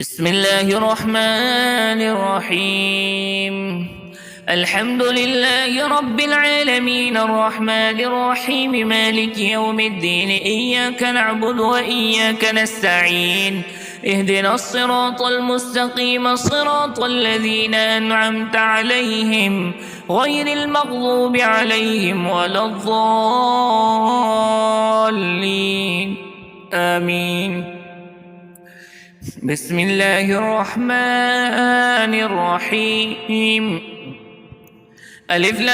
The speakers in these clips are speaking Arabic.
بسم الله الرحمن الرحيم. الحمد لله رب العالمين الرحمن الرحيم مالك يوم الدين إياك نعبد وإياك نستعين اهدنا الصراط المستقيم صراط الذين أنعمت عليهم غير المغضوب عليهم ولا الضالين آمين. بسم الله الرحمن الرحيم. ألف لام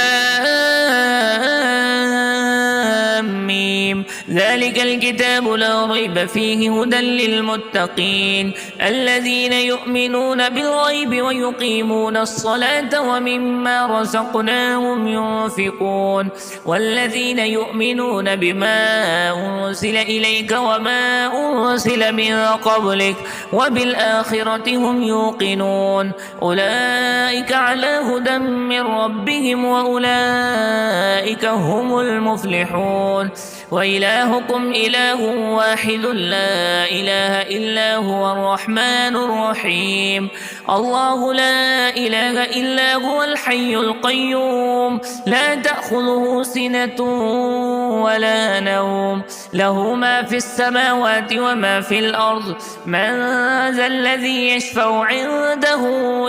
ميم ذلك الكتاب لا ريب فيه هدى للمتقين الذين يؤمنون بالغيب ويقيمون الصلاة ومما رزقناهم ينفقون والذين يؤمنون بما أنزل إليك وما أنزل من قبلك وبالآخرة هم يوقنون أولئك على هدى من ربهم وأولئك هم المفلحون. وإلهكم إله واحد لا إله إلا هو الرحمن الرحيم. الله لا إله إلا هو الحي القيوم لا تأخذه سنة ولا نوم له ما في السماوات وما في الأرض من ذا الذي يشفع عنده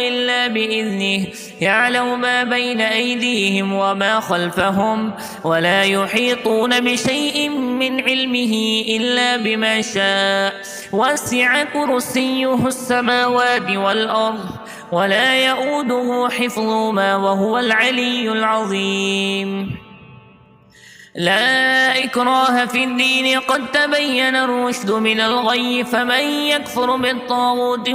إلا بإذنه يعلم ما بين أيديهم وما خلفهم ولا يحيطون بشيء من علمه إلا بما شاء وسع كرسيه السماوات والأرض ولا يؤوده حفظهما وهو العلي العظيم. لا إكراه في الدين قد تبين الرشد من الغي فمن يكفر بالطاغوت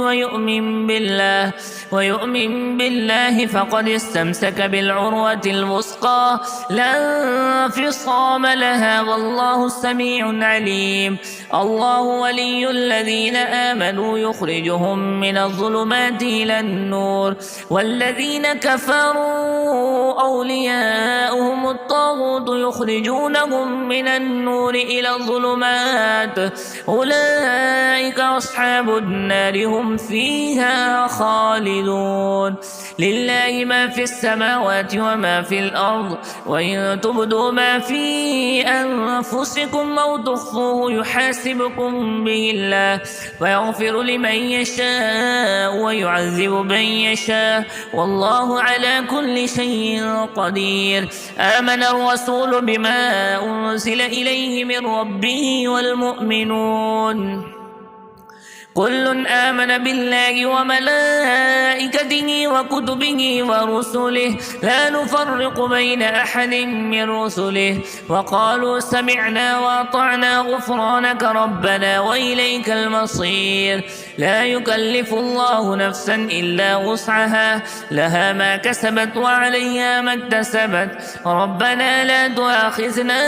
ويؤمن بالله فقد استمسك بالعروة الوثقى لا انفصام لها والله سميع عليم. الله ولي الذين آمنوا يخرجهم من الظلمات إلى النور والذين كفروا أولياؤهم الطاغوت يخرجونهم من النور إلى الظلمات أولئك أصحاب النار هم فيها خالدون. لله ما في السماوات وما في الأرض وإن تبدوا ما في أنفسكم أو تخفوه يحاسبكم به الله ويغفر لمن يشاء ويعذب من يشاء والله على كل شيء قدير. آمن الرسول بما أنزل إليه من ربه والمؤمنون كل آمن بالله وملائكته وكتبه ورسله لا نفرق بين أحد من رسله وقالوا سمعنا وأطعنا غفرانك ربنا وإليك المصير. لا يكلف الله نفسا إلا وسعها لها ما كسبت وعليها ما اكتسبت ربنا لا تؤاخذنا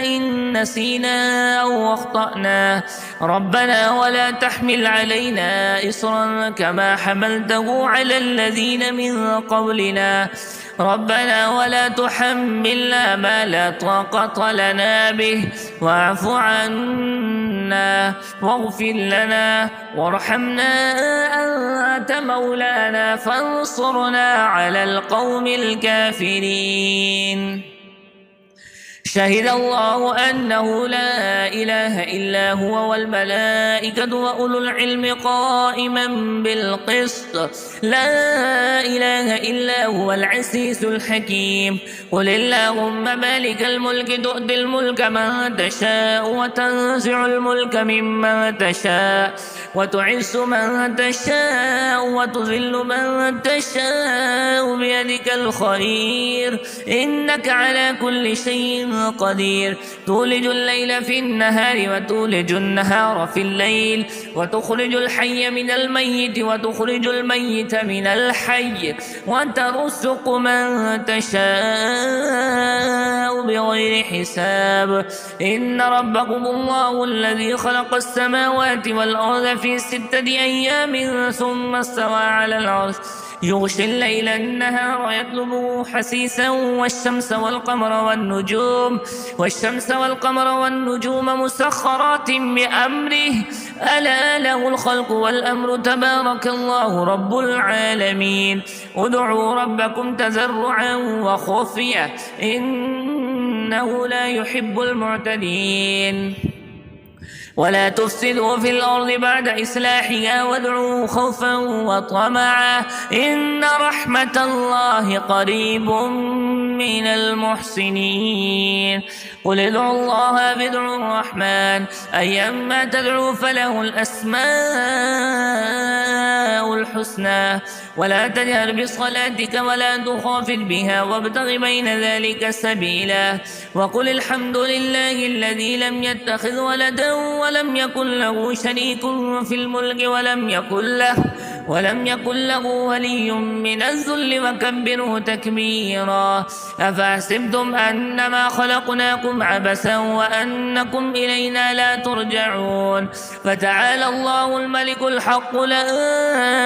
إن نسينا أو أخطأنا ربنا ولا تحمل علينا إصرا كما حملته على الذين من قبلنا ربنا ولا تحملنا ما لا طاقة لنا به واعف عنا واغفر لنا وارحمنا أنت مولانا فانصرنا على القوم الكافرين. شهد الله أنه لا إله إلا هو والملائكة وأولو العلم قائما بالقسط لا إله إلا هو العزيز الحكيم. قل اللهم مالك الملك تؤتي الملك من تشاء وتنزع الملك ممن تشاء وتعز من تشاء وتذل من تشاء بيدك الخير إنك على كل شيء قدير. تولج الليل في النهار وتولج النهار في الليل وتخرج الحي من الميت وتخرج الميت من الحي وترزق من تشاء بغير حساب. إن ربكم الله الذي خلق السماوات والأرض في 6 أيام ثم استوى على العرش يغشي الليل النهار يطلبه حسيسا والشمس والقمر والنجوم مسخرات بأمره ألا له الخلق والأمر تبارك الله رب العالمين ادعوا ربكم تضرعا وخفية إنه لا يحب المعتدين ولا تفسدوا في الأرض بعد إصلاحها وادعوه خوفا وطمعا إن رحمة الله قريب من المحسنين قل ادعوا الله بادعوا الرحمن أيما تدعوا فله الأسماء الحسنى ولا تجهر بصلاتك ولا تخافت بها وابتغ بين ذلك سبيلا وقل الحمد لله الذي لم يتخذ ولدا ولم يكن له شريك في الملك ولم يكن له ولي من الذل وكبره تكبيرا أفحسبتم أنما خلقناكم عبثا وأنكم إلينا لا ترجعون فتعالى الله الملك الحق لا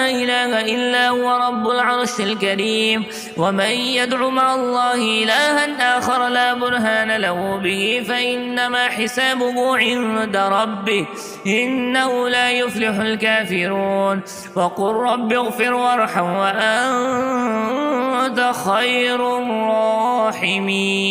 إله إلا هو رب العرش الكريم ومن يدع مع الله إلها آخر لا برهان له به فإنما حسابه عند ربه إنه لا يفلح الكافرون وقل رب اغفر وارحم وأنت خير الراحمين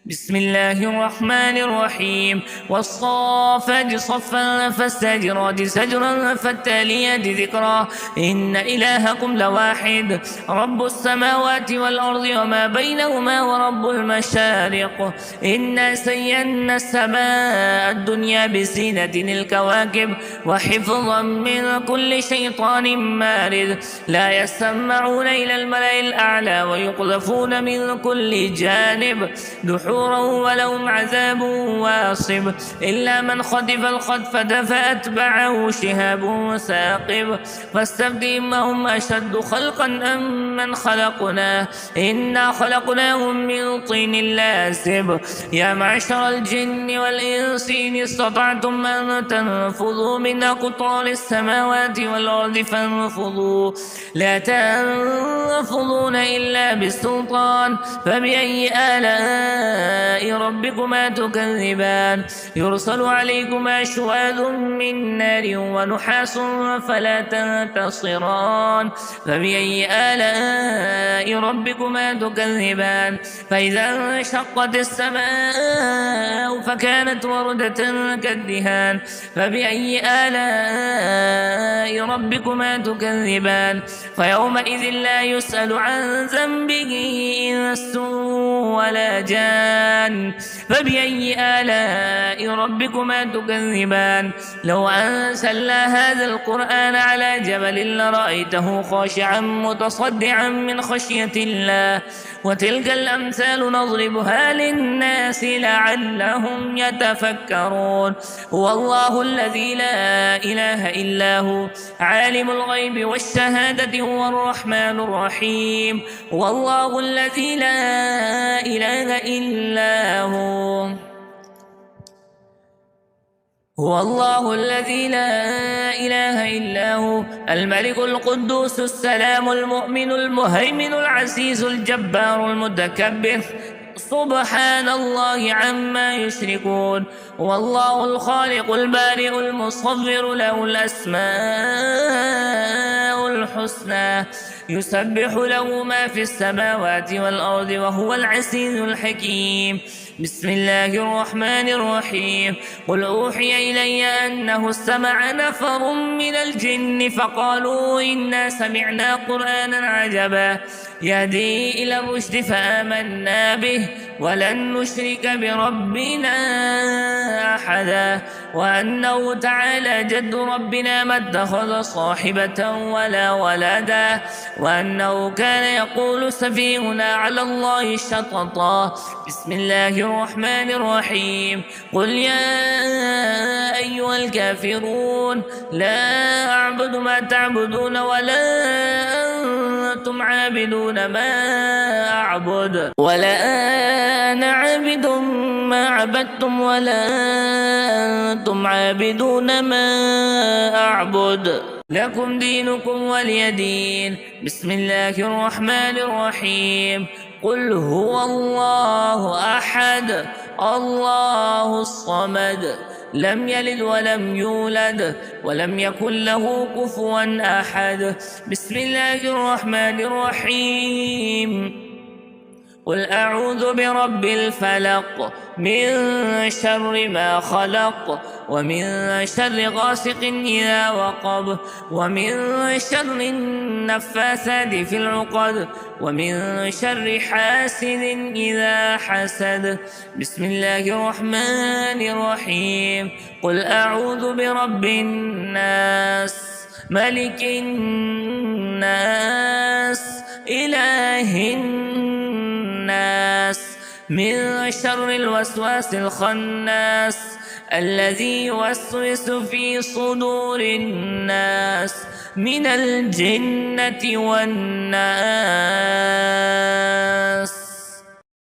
بسم الله الرحمن الرحيم والصافات صفا فالزاجرات زجرا فالتاليات ذكرا إن إلهكم لواحد رب السماوات والأرض وما بينهما ورب المشارق إنا زينا السماء الدنيا بزينة الكواكب وحفظا من كل شيطان مارد لا يسمعون إلى الملأ الأعلى ويقذفون من كل جانب دحورا ولهم عذاب واصب إلا من خطف الخطفة فأتبعه شهاب ثاقب فاستفتهم هم أشد خلقا أم من خلقنا إنا خلقناهم من طين لازب يا معشر الجن والإنس إن استطعتم أن تنفذوا من أقطار السماوات والأرض فانفذوا لا تنفذون إلا بالسلطان فبأي آلاء ربكما تكذبان يرسل عليكما شواذ من نار ونحاس فلا تنتصران فبأي آلاء ربكما تكذبان فإذا انشقت السماء فكانت وردة كالدهان فبأي آلاء ربكما تكذبان فيومئذ لا يسأل عن ذنبه إنس ولا جان فبأي آلاء ربكما تكذبان لو أنزلنا هذا القرآن على جبل لرأيته خاشعا متصدعا من خشية الله وتلك الأمثال نضربها للناس لعلهم يتفكرون هو الله الذي لا إله إلا هو عالم الغيب والشهادة هو الرحمن الرحيم هو الله الذي لا إله إلا هو هو الله الذي لا إله إلا هو الملك القدوس السلام المؤمن المهيمن العزيز الجبار المتكبر سبحان الله عما يشركون هو الله الخالق البارئ المصور له الأسماء الحسنى يسبح له ما في السماوات والأرض وهو العزيز الحكيم بسم الله الرحمن الرحيم قل أوحي إلي أنه استمع نفر من الجن فقالوا إنا سمعنا قرآنا عجبا يهدي إلى الرشد فآمنا به ولن نشرك بربنا أحدا وأنه تعالى جد ربنا ما اتخذ صاحبة ولا ولدا وأنه كان يقول سفيهنا على الله شططا بسم الله الرحمن الرحيم قل يا أيها الكافرون لا أعبد ما تعبدون ولا أنتم عابدون ما أعبد ولا أنا عابد ما عبدتم ولا أنتم عابدون ما أعبد لكم دينكم ولي دين. بسم الله الرحمن الرحيم. قل هو الله أحد الله الصمد لم يلد ولم يولد ولم يكن له كفوا أحد. بسم الله الرحمن الرحيم. قل أعوذ برب الفلق من شر ما خلق ومن شر غاسق إذا وقب ومن شر النفاثات في العقد ومن شر حاسد إذا حسد. بسم الله الرحمن الرحيم. قل أعوذ برب الناس ملك الناس إله الناس من شر الوسواس الخناس الذي يوسوس في صدور الناس من الجنة والناس.